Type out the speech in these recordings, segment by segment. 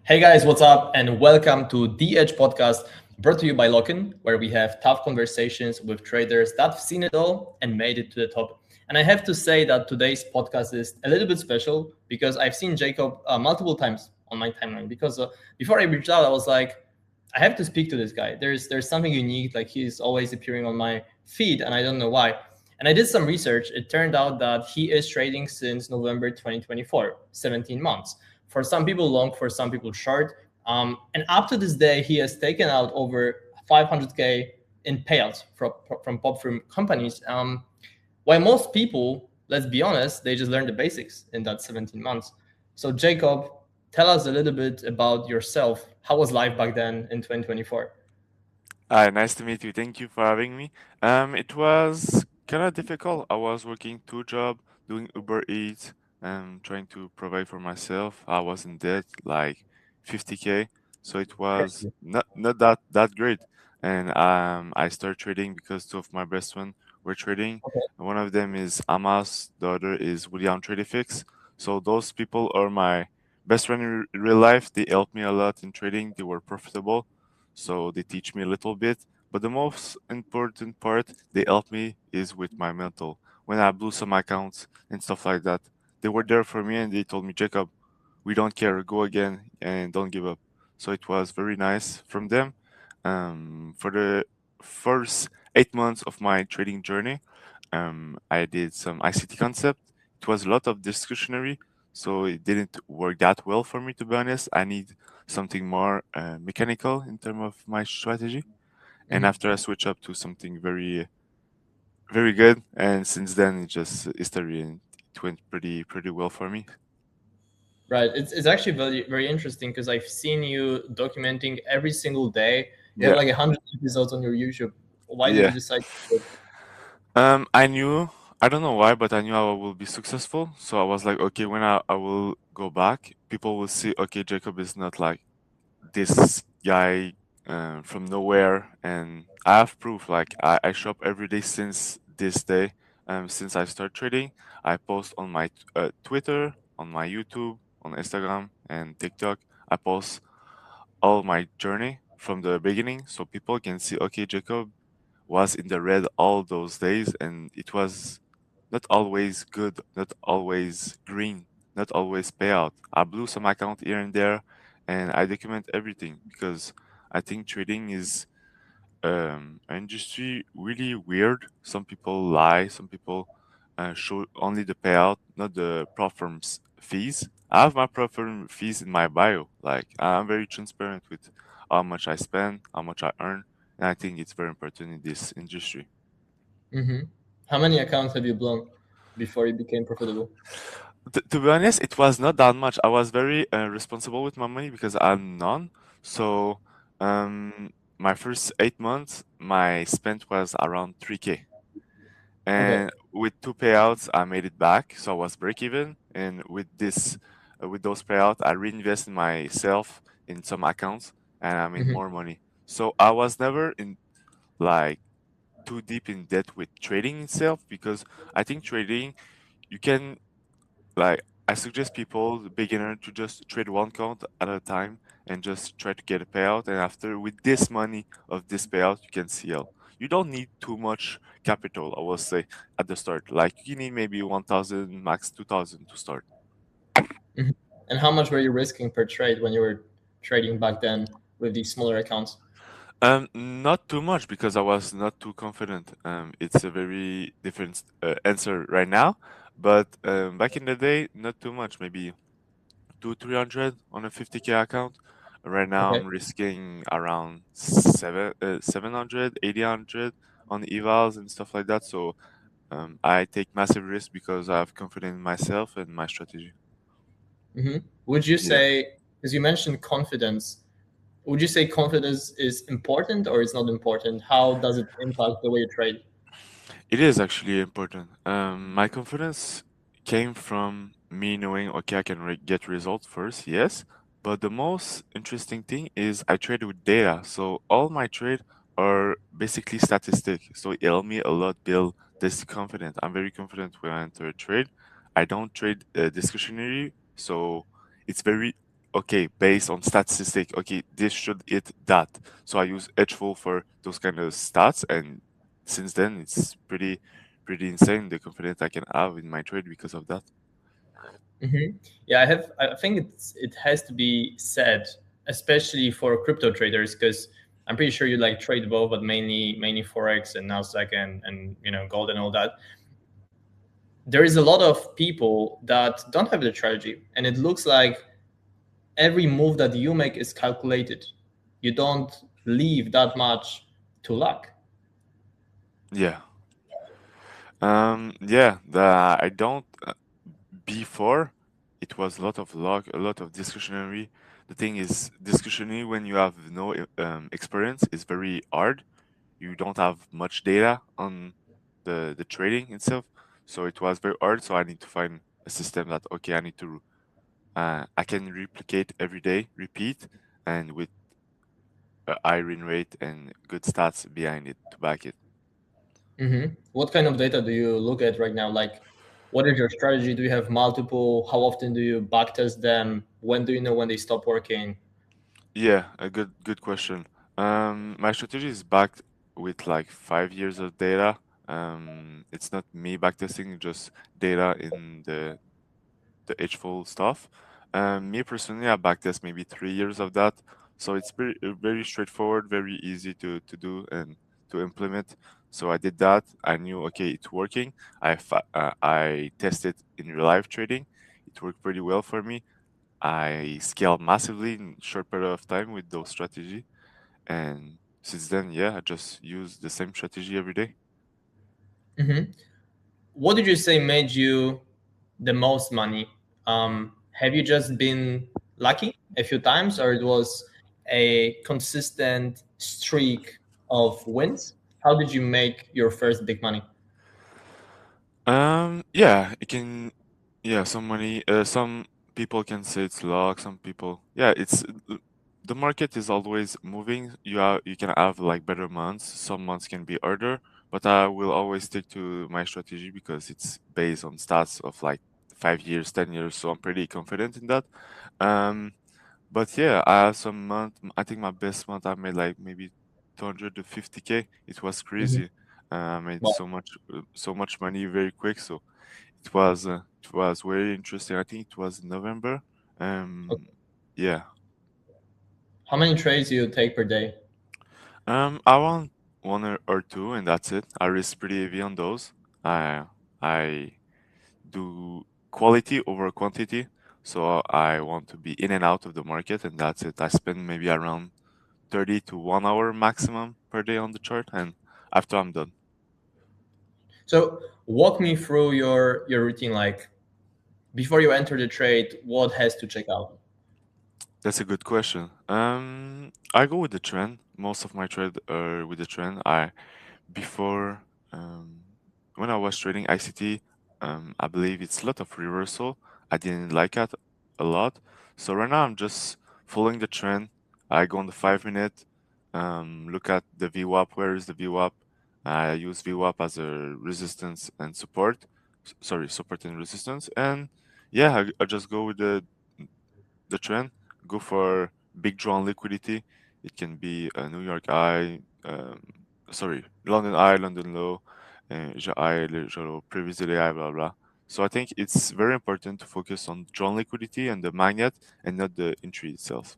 Hey guys, what's up? And welcome to The Edge Podcast, brought to you by Locken, where we have tough conversations with traders that have seen it all and made it to the top. And I have to say that today's podcast is a little bit special because I've seen Jacob multiple times on my timeline. Because before I reached out, I was like, I have to speak to this guy. There's something unique. Like he's always appearing on my feed, and I don't know why. And I did some research. It turned out that he is trading since November 2024, 17 months. For some people long, for some people short. And up to this day, he has taken out over 500K in payouts from pop firm companies. While most people, let's be honest, they just learned the basics in that 17 months. So Jacob, tell us a little bit about yourself. How was life back then in 2024? Hi, nice to meet you. Thank you for having me. It was kind of difficult. I was working two jobs, doing Uber Eats, and trying to provide for myself. I was in debt, like 50K, so it was Crazy. not that great. And I started trading because two of my best friends were trading. Okay. One of them is Amas, the other is William Tradifix. So those people are my best friend in real life. They helped me a lot in trading. They were profitable, so they teach me a little bit. But the most important part they help me is with my mental. When I blew some accounts and stuff like that, they were there for me and they told me, Jacob, we don't care, go again and don't give up. So it was very nice from them. For the first 8 months of my trading journey, I did some ICT concept. It was a lot of discretionary, so it didn't work that well for me, to be honest. I need something more mechanical in terms of my strategy. And Mhm. after I switch up to something very good, and since then it just history and it went pretty well for me. Right. It's actually very interesting because I've seen you documenting every single day. You have Yeah, like 100 episodes on your YouTube. Why did you yeah. decide to do it? I knew, I don't know why, but I knew I will be successful. So I was like, okay, when I will go back, people will see, okay, Jacob is not like this guy from nowhere, and I have proof. Like I show up every day since this day. Since I start trading, I post on my Twitter, on my YouTube, on Instagram and TikTok. I post all my journey from the beginning, so people can see. Okay, Jacob was in the red all those days, and it was not always good, not always green, not always payout. I blew some account here and there, and I document everything because I think trading is an industry really weird. Some people lie, some people show only the payout, not the prop firm's fees. I have my prop firm fees in my bio. Like I'm very transparent with how much I spend, how much I earn, and I think it's very important in this industry. Hmm. How many accounts have you blown before you became profitable? To be honest, it was not that much. I was very responsible with my money because I'm none. So, my first 8 months, my spent was around 3K. Okay. And with two payouts, I made it back. So I was break even. And with those payouts, I reinvest in myself in some accounts and I made Hmm. more money. So I was never in like too deep in debt with trading itself because I think trading, you can like I suggest people, the beginner, to just trade one count at a time and just try to get a payout. And after, with this money of this payout, you can CL. You don't need too much capital, I will say, at the start. Like you need maybe 1,000, max 2,000 to start. Hmm. And how much were you risking per trade when you were trading back then with these smaller accounts? Not too much because I was not too confident. It's a very different answer right now, but back in the day, not too much. Maybe two, 300 on a 50K account. Right now, Okay. I'm risking around 700, 800 on evals and stuff like that. So I take massive risk because I have confidence in myself and my strategy. Hmm. Would you Yeah, say, because you mentioned confidence, would you say confidence is important or it's not important? How does it impact the way you trade? it is actually important. My confidence came from me knowing, okay, I can get results first, yes. But the most interesting thing is I trade with data. So all my trade are basically statistic. So it helped me a lot build this confidence. I'm very confident when I enter a trade. I don't trade discretionary. So it's very okay, based on statistic, okay, this should hit that. So I use Edgeful for those kind of stats, and since then it's pretty insane the confidence I can have in my trade because of that. Yeah, I have. I think it has to be said, especially for crypto traders, because I'm pretty sure you like trade both, but mainly forex and Nasdaq and gold and all that. There is a lot of people that don't have the strategy, and it looks like every move that you make is calculated. You don't leave that much to luck. Yeah. Yeah, I don't before it was a lot of luck, a lot of discretionary. The thing is, discretionary when you have no experience is very hard. You don't have much data on the trading itself, so it was very hard. So I need to find a system that okay, I can replicate every day, repeat, and with a high win rate and good stats behind it to back it. What kind of data do you look at right now? Like, what is your strategy? Do you have multiple? How often do you backtest them? When do you know when they stop working? Yeah, a good question. My strategy is backed with like 5 years of data. It's not me backtesting, just data in the H-fold stuff. Me personally, I backtest maybe 3 years of that, so it's very straightforward, very easy to do and to implement. So I did that. I knew okay, it's working. I tested in real life trading. It worked pretty well for me. I scaled massively in short period of time with those strategy, and since then, yeah, I just use the same strategy every day. hmm What did you say made you the most money? Have you just been lucky a few times, or it was a consistent streak of wins? How did you make your first big money? Yeah, it can. Yeah, some money. Some people can say it's luck. Some people, yeah, the market is always moving. You can have like better months. Some months can be harder, but I will always stick to my strategy because it's based on stats of like 5 years, 10 years. So I'm pretty confident in that. Um, but yeah, I have some month. I think my best month I made like maybe 250K. It was Mhm. crazy. I made Wow. so much money very quick. So it was very interesting. I think it was November. Um, yeah. How many trades do you take per day? I want one or two, and that's it. I risk pretty heavy on those. I do quality over quantity, so I want to be in and out of the market, and that's it. I spend maybe around 30 to 1 hour maximum per day on the chart, and after I'm done. So walk me through your routine. Like before you enter the trade, what has to check out? That's a good question. I go with the trend. Most of my trade are with the trend. I before um, when I was trading ICT, I believe it's a lot of reversal. I didn't like it a lot. So right now I'm just following the trend. I go on the 5 minute, look at the VWAP. Where is the VWAP? I use VWAP as a resistance and support. Sorry, support and resistance. And yeah, I just go with the trend. Go for big drawn liquidity. It can be a New York high, sorry, London high, London low, high, low, previously high, blah blah. So I think it's very important to focus on drawn liquidity and the magnet and not the entry itself.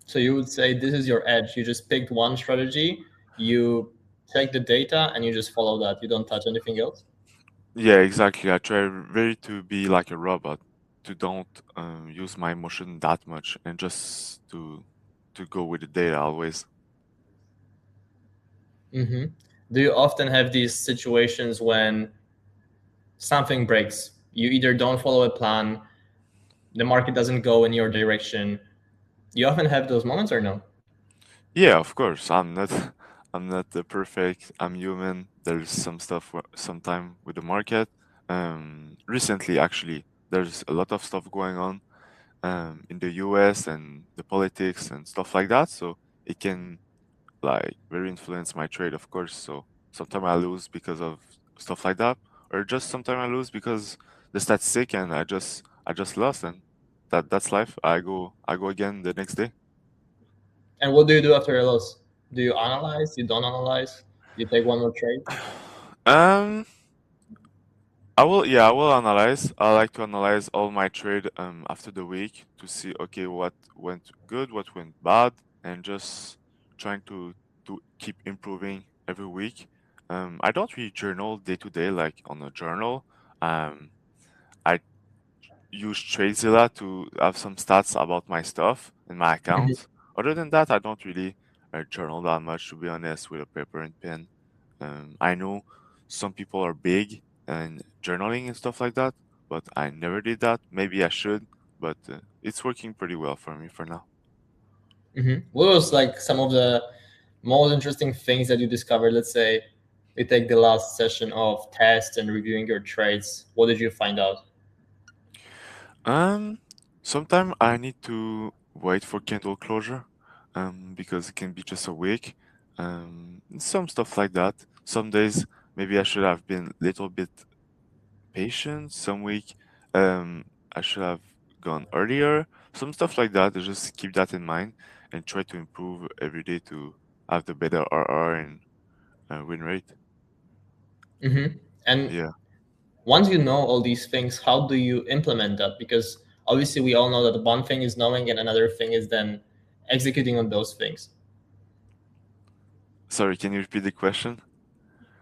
So you would say this is your edge. You just picked one strategy, you take the data, and you just follow that. You don't touch anything else. Yeah, exactly. I try very to be like a robot, to don't use my emotion that much and just to go with the data always. hmm Do you often have these situations when something breaks? You either don't follow a plan, the market doesn't go in your direction. You often have those moments, or no? Yeah, of course. I'm not I'm not the perfect. I'm human. There's some stuff sometime with the market. Recently actually there's a lot of stuff going on in the US and the politics and stuff like that. So it can like very influence my trade, of course. So sometimes I lose because of stuff like that. Or just sometimes I lose because the statistic and I just lost and that's life. I go again the next day. And what do you do after a loss? Do you analyze? You don't analyze? You take one more trade? Um, I will analyze. I like to analyze all my trade after the week to see okay what went good, what went bad, and just trying to keep improving every week. I don't really journal day to day like on a journal. Um, I use Tradezilla to have some stats about my stuff and my Mhm. accounts. Other than that, I don't really journal that much, to be honest, with a paper and pen. I know some people are big and journaling and stuff like that, but I never did that. Maybe I should, but it's working pretty well for me for now. What was like some of the most interesting things that you discovered? Let's say we take the last session of test and reviewing your trades. What did you find out? Um, Sometimes I need to wait for candle closure, because it can be just a week. Some stuff like that. Some days maybe I should have been a little bit patient. Some week, I should have gone earlier. Some stuff like that. Just keep that in mind and try to improve every day to have the better RR and win rate. And Yeah. once you know all these things, how do you implement that? Because obviously, we all know that one thing is knowing, and another thing is then executing on those things. Sorry, can you repeat the question?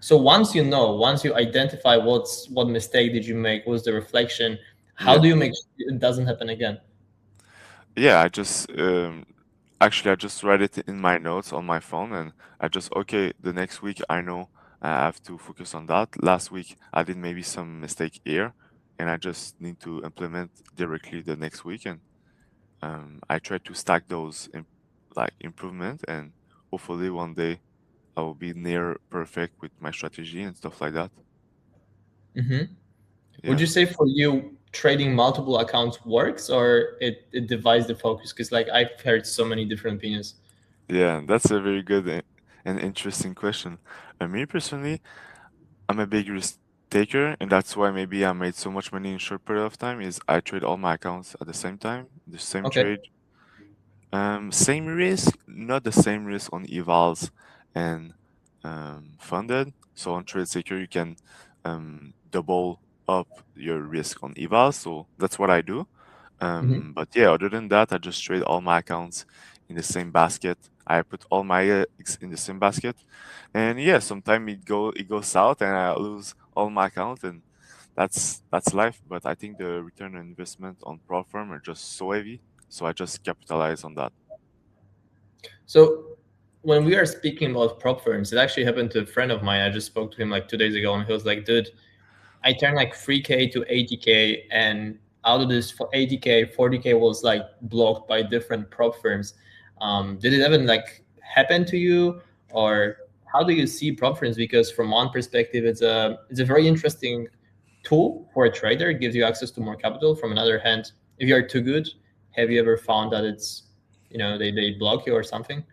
So once you know, once you identify what mistake did you make, what's the reflection, how Yeah. do you make sure it doesn't happen again? Yeah, I just actually I just write it in my notes on my phone and I just okay, the next week I know I have to focus on that. Last week I did maybe some mistake here and I just need to implement directly the next week and I try to stack those like improvement and hopefully one day I will be near perfect with my strategy and stuff like that. Would Yeah. you say for you trading multiple accounts works, or it divides the focus? Because like I've heard so many different opinions. Yeah, that's a very good and interesting question. Me personally, I'm a big risk taker, and that's why maybe I made so much money in short period of time. Is I trade all my accounts at the same time, the same Okay. trade, same risk, not the same risk on evals and funded. So on Trade Secure, you can double up your risk on evals. So that's what I do. hmm But yeah, other than that, I just trade all my accounts in the same basket. I put all my eggs in the same basket, and yeah, sometimes it goes south, and I lose all my account, and that's life. But I think the return on investment on prop firm are just so heavy, so I just capitalize on that. So when we are speaking about prop firms, it actually happened to a friend of mine. I just spoke to him like 2 days ago, and he was like, "Dude, I turned like 3K to 80K, and out of this for 80K, 40K was like blocked by different prop firms." Did it even like happen to you, or how do you see prop firms? Because from one perspective, it's a very interesting tool for a trader. It gives you access to more capital. From another hand, if you are too good, have you ever found that it's they block you or something?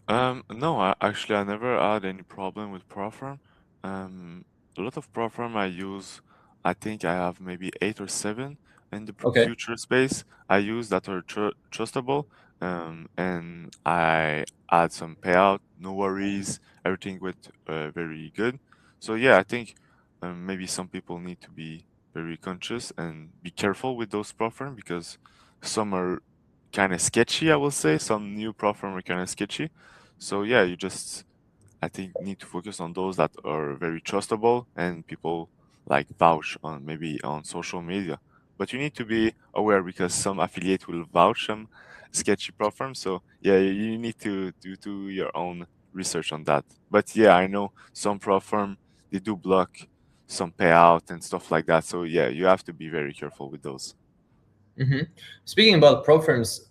No, actually, I never had any problem with Profirm. A lot of Profirm I use, I think I have maybe eight or seven in the Okay. future space I use that are trustable. And I add some payout, no worries, everything went very good. So yeah, I think maybe some people need to be very conscious and be careful with those Profirm because some are kind of sketchy, I will say. Some new Profirm are kind of sketchy. So yeah, you just I think need to focus on those that are very trustable and people like vouch on maybe on social media. But you need to be aware because some affiliate will vouch some sketchy platforms. So yeah, you need to do your own research on that. But yeah, I know some platform they do block some payout and stuff like that. So yeah, you have to be very careful with those. hmm Speaking about prop firms,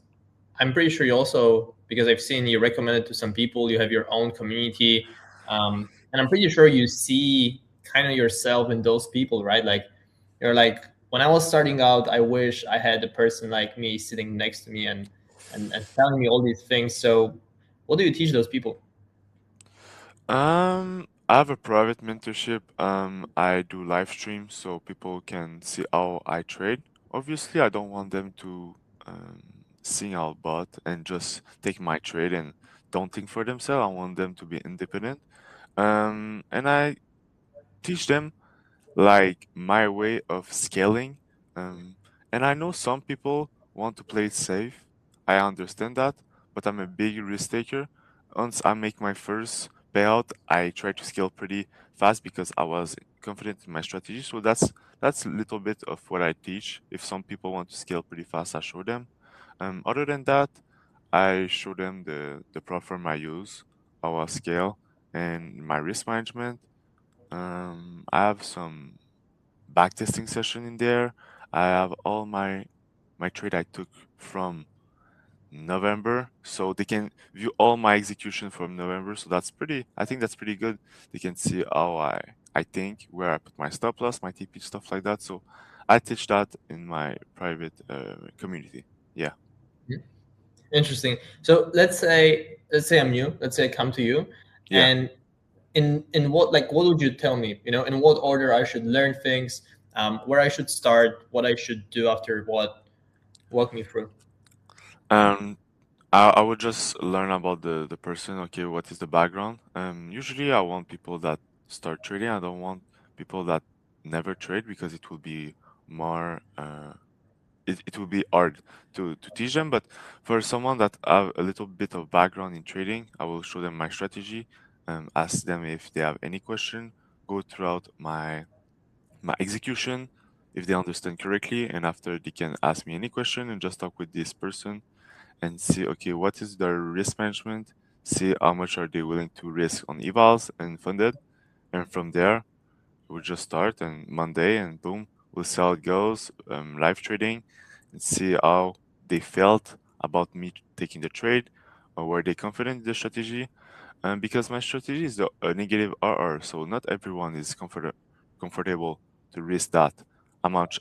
I'm pretty sure you also, because I've seen you recommend it to some people, you have your own community. And I'm pretty sure you see kind of yourself in those people, right? Like, you're like, when I was starting out, I wish I had a person like me sitting next to me and telling me all these things. So, what do you teach those people? I have a private mentorship. I do live stream so people can see how I trade obviously, I don't want them to sing out bot and just take my trade and don't think for themselves. I want them to be independent. And I teach them like my way of scaling. Um, and I know some people want to play it safe. I understand that, but I'm a big risk taker. Once I make my first payout, I try to scale pretty fast because I was confident in my strategy. So that's a little bit of what I teach. If some people want to scale pretty fast, I show them. Other than that, I show them the platform I use, how I scale, and my risk management. I have some backtesting session in there. I have all my trade I took from November, so they can view all my execution from November. So that's pretty. I think that's pretty good. They can see how I think, where I put my stop loss, my TP, stuff like that. So I teach that in my private community. Yeah, Mhm. Interesting. So let's say I'm new. Let's say I come to you, yeah. and in what would you tell me? In what order I should learn things, where I should start, what I should do after what. Walk me through. Um, I would just learn about the person. Okay, what is the background? Usually I want people that start trading. I don't want people that never trade because it will be more it will be hard to teach them. But for someone that have a little bit of background in trading, I will show them my strategy, ask them if they have any question, go throughout my execution if they understand correctly, and after they can ask me any question and just talk with this person and see, okay, what is their risk management, see how much are they willing to risk on evals and funded, and from there we'll just start and Monday and boom, we'll see how it goes, live trading, and see how they felt about me taking the trade, or were they confident in the strategy, because my strategy is a negative RR, so not everyone is comfortable to risk that amount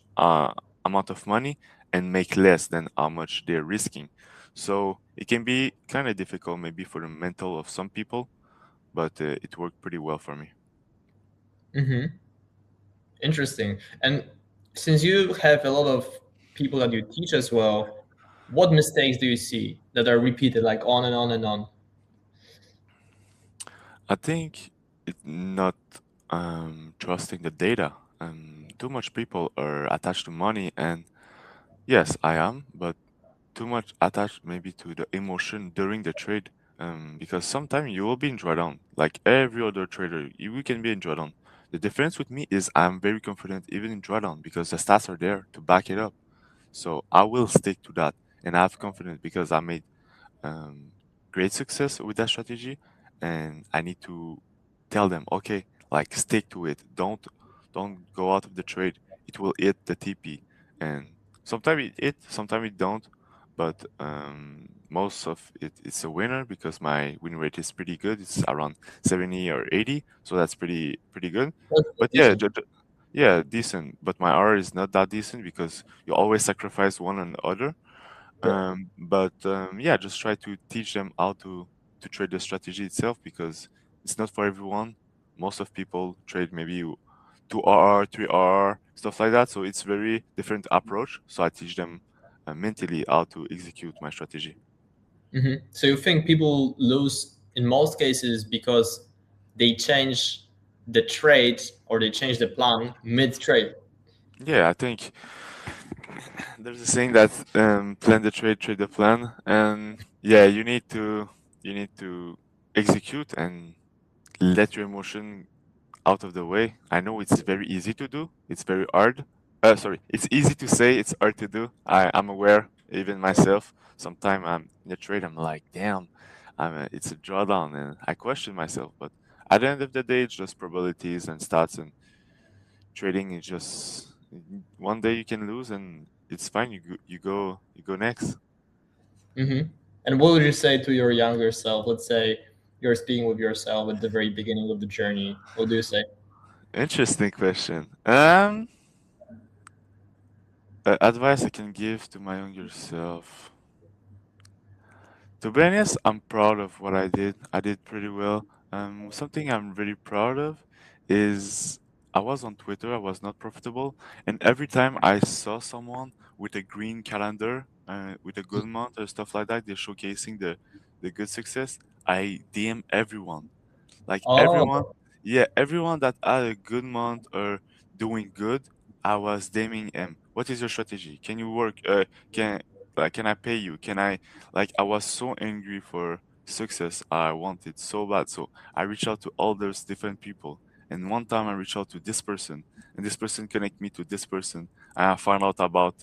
amount of money and make less than how much they're risking. So it can be kind of difficult, maybe for the mental of some people, but it worked pretty well for me. Mm-hmm. Interesting. And since you have a lot of people that you teach as well, what mistakes do you see that are repeated like on and on and on? I think it's not trusting the data. Too much people are attached to money, and yes, I am, but too much attached maybe to the emotion during the trade. Because sometimes you will be in drawdown, like every other trader, you can be in drawdown. The difference with me is I'm very confident even in drawdown because the stats are there to back it up. So I will stick to that and I have confidence because I made um, great success with that strategy, and I need to tell them, okay, like stick to it. Don't go out of the trade. It will hit the TP, and sometimes sometimes it don't. But most of it, it's a winner because my win rate is pretty good. It's around 70 or 80, so that's pretty good. That's But yeah, decent. yeah, decent. But my R is not that decent because you always sacrifice one or the other. Yeah. Yeah, just try to teach them how to trade the strategy itself because it's not for everyone. Most of people trade maybe 2 RR, 3 RR, stuff like that. So it's very different approach. So I teach them mentally how to execute my strategy. So you think people lose in most cases because they change the trade or they change the plan mid trade? Yeah, I think there's a saying that plan the trade, trade the plan, and yeah, you need to execute and let your emotion out of the way. I know it's very easy to do. It's very hard. Sorry, it's easy to say. It's hard to do. I'm aware, even myself. Sometimes I'm in a trade. I'm like, damn, it's a drawdown, and I question myself. But at the end of the day, it's just probabilities and stats, and trading is just one day you can lose, and it's fine. You go next. hmm And what would you say to your younger self? Let's say you're speaking with yourself at the very beginning of the journey. What do you say? Interesting question. Advice I can give to my younger self. To be honest, I'm proud of what I did. I did pretty well. Something I'm really proud of is I was on Twitter, I was not profitable, and every time I saw someone with a green calendar, with a good month or stuff like that, they're showcasing the good success. I DM everyone, like everyone, Oh, yeah, everyone that had a good month or doing good. I was DMing him. What is your strategy? Can you work? Can I pay you? Can I like? I was so angry for success. I wanted so bad, so I reached out to all those different people. And one time I reached out to this person, and this person connect me to this person. And I found out about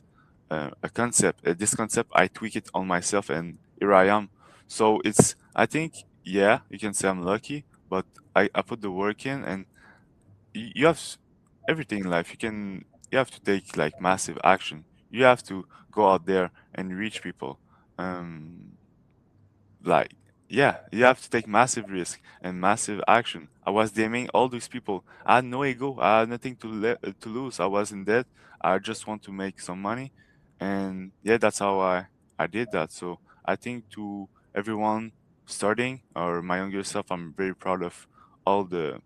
a concept. This concept, I tweak it on myself, and here I am. So it's, I think, yeah, you can say I'm lucky, but I put the work in, and you have everything in life. You have to take like massive action. You have to go out there and reach people. Um, like, yeah, you have to take massive risk and massive action. I was DMing all these people. I had no ego. I had nothing to lose. I was in debt. I just want to make some money, and yeah, that's how I did that. So I think to everyone starting or my younger self, I'm very proud of all the,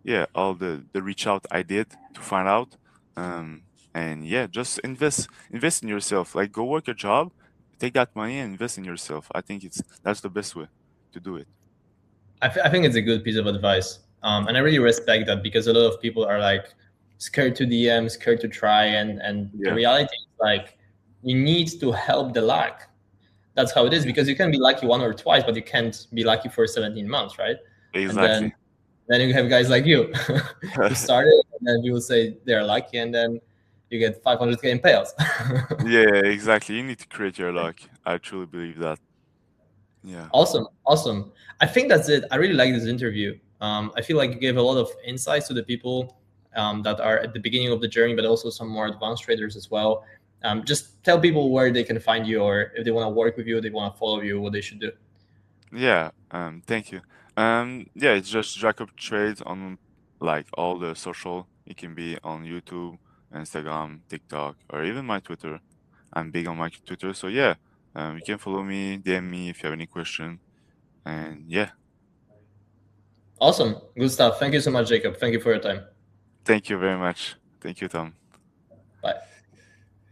yeah, all the reach out I did to find out. Um, and yeah, just invest in yourself. Like, go work a job, take that money and invest in yourself. I think that's the best way to do it. I think it's a good piece of advice. And I really respect that because a lot of people are like scared to DM, scared to try, and the Yeah, reality is like you need to help the luck. That's how it is yeah, because you can be lucky one or twice, but you can't be lucky for 17 months, right? And exactly. then you have guys like you who started, and then you will say they're lucky, and then you get 500K in payouts. Yeah, exactly. You need to create your luck. I truly believe that. Yeah. Awesome, awesome. I think that's it. I really like this interview. I feel like you gave a lot of insights to the people that are at the beginning of the journey, but also some more advanced traders as well. Just tell people where they can find you, or if they want to work with you, they want to follow you, what they should do. Yeah, thank you. Yeah, it's just Jacob Trades on like all the social. It can be on YouTube, Instagram, TikTok, or even my Twitter. I'm big on my Twitter, so yeah, you can follow me, DM me if you have any question, and yeah, Awesome, good stuff. Thank you so much, Jacob. Thank you for your time. thank you very much. Thank you, Tom.